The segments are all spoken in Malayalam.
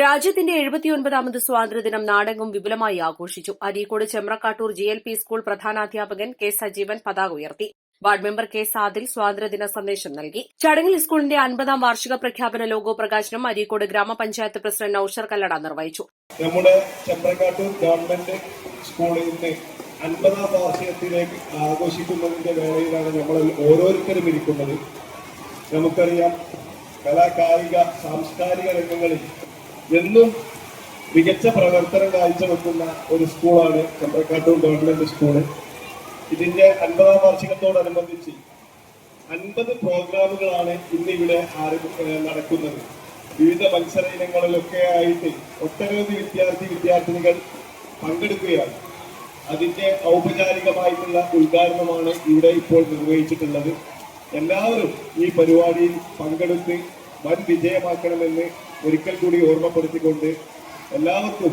രാജ്യത്തിന്റെ 79ാമത് സ്വാതന്ത്ര്യദിനം നാടെങ്ങും വിപുലമായി ആഘോഷിച്ചു. അരീക്കോട് ചെമ്പ്രക്കാട്ടൂർ GLP സ്കൂൾ പ്രധാനാധ്യാപകൻ കെ സജീവൻ പതാക ഉയർത്തി. വാർഡ് മെമ്പർ കെ സാദിൽ സ്വാതന്ത്ര്യദിന സന്ദേശം നൽകി. ചടങ്ങിൽ സ്കൂളിന്റെ 50ാം വാർഷിക പ്രഖ്യാപന ലോഗോ പ്രകാശനം അരീക്കോട് ഗ്രാമപഞ്ചായത്ത് പ്രസിഡന്റ് നൌഷർ കല്ലട നിർവഹിച്ചു. നമ്മുടെ ചെമ്പ്രക്കാട്ടൂർ ഗവൺമെന്റ് സ്കൂളിൽ നിന്ന് 50ാം വാർഷികത്തിലേക്ക് ആഘോഷിക്കുന്നതിന്റെ വേളയിലാണ് നമ്മൾ ഓരോരുത്തരും ഇരിക്കുന്നത്. നമുക്കറിയാം, കലാകായിക സാംസ്കാരിക രംഗങ്ങളിൽ എന്നും മികച്ച പ്രവർത്തനം കാഴ്ചവെക്കുന്ന ഒരു സ്കൂളാണ് ചെമ്പ്രക്കാട്ടൂർ ഗവൺമെന്റ് സ്കൂള്. ഇതിന്റെ 50ാം വാർഷികത്തോടനുബന്ധിച്ച് 50 പ്രോഗ്രാമുകളാണ് ഇന്നിവിടെ നടക്കുന്നത്. വിവിധ മത്സര ഇനങ്ങളിലൊക്കെ ആയിട്ട് ഒട്ടനവധി വിദ്യാർത്ഥിനികൾ പങ്കെടുക്കുകയാണ്. അതിന്റെ ഔപചാരികമായിട്ടുള്ള ഉദ്ഘാടനമാണ് ഇവിടെ ഇപ്പോൾ നിർവഹിച്ചിട്ടുള്ളത്. എല്ലാവരും ഈ പരിപാടിയിൽ പങ്കെടുത്ത് വൻ വിജയമാക്കണമെന്ന് ഒരിക്കൽ കൂടി ഓർമ്മപ്പെടുത്തിക്കൊണ്ട് എല്ലാവർക്കും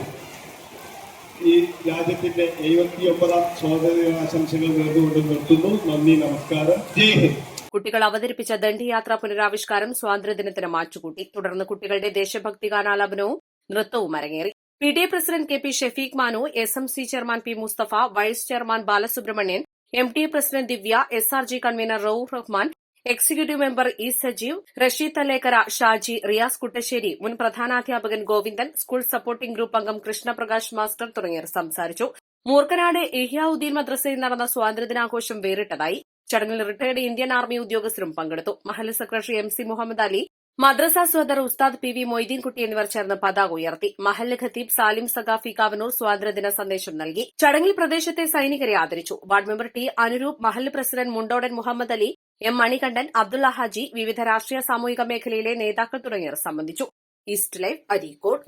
ഈ രാജ്യത്തിന്റെ 79ാം സ്വാതന്ത്ര്യാശംസകൾ നേർന്നുകൊണ്ട് നിർത്തുന്നു. നന്ദി, നമസ്കാരം, ജയ് ഹിന്ദ്. കുട്ടികൾ അവതരിപ്പിച്ച ദണ്ഡിയാത്ര പുനരാവിഷ്കാരം സ്വാതന്ത്ര്യദിനത്തിന് മാറ്റുകൂട്ടി. തുടർന്ന് കുട്ടികളുടെ ദേശഭക്തി ഗാനാലാപനവും നൃത്തവും അരങ്ങേറി. PTA president KP Shefeeq Manu, SMC chairman P Musthafa, vice chairman Balasubramanian, MTA president Divya, SRG convener Rauf Rahman, executive member E Sajeev, Rasheed Thalekkara, Shaji, Riyas Kuttassery, മുൻ പ്രധാനാധ്യാപകൻ ഗോവിന്ദൻ, സ്കൂൾ സപ്പോർട്ടിംഗ് ഗ്രൂപ്പ് അംഗം കൃഷ്ണപ്രകാശ് മാസ്റ്റർ തുടങ്ങിയവർ സംസാരിച്ചു. മൂർക്കനാട് ഇഹ്യാഉദ്ദീൻ മദ്രസയിൽ നടന്ന സ്വാതന്ത്ര്യദിനാഘോഷം വേറിട്ടതായി. ചടങ്ങിൽ റിട്ടയർഡ് ഇന്ത്യൻ ആർമി ഉദ്യോഗസ്ഥരും പങ്കെടുത്തു. മഹല്ല് സെക്രട്ടറി MC മുഹമ്മദ് അലി, മദ്രസ സ്വദർ ഉസ്താദ് PV മൊയ്തീൻകുട്ടി എന്നിവർ ചേർന്ന് പതാക ഉയർത്തി. മഹല്ല് ഖത്തീബ് സാലിം സഖാഫി കാവനൂർ സ്വാതന്ത്ര്യദിന സന്ദേശം നൽകി. ചടങ്ങിൽ പ്രദേശത്തെ സൈനികരെ ആദരിച്ചു. വാർഡ് മെമ്പർ T അനുരൂപ്, മഹല്ല് പ്രസിഡന്റ് മുണ്ടോടൻ മുഹമ്മദ് അലി, M മണികണ്ഠൻ, അബ്ദുള്ള ഹാജി, വിവിധ രാഷ്ട്രീയ സാമൂഹിക മേഖലയിലെ നേതാക്കൾ തുടങ്ങിയവർ സംബന്ധിച്ചു. East live, Areekode.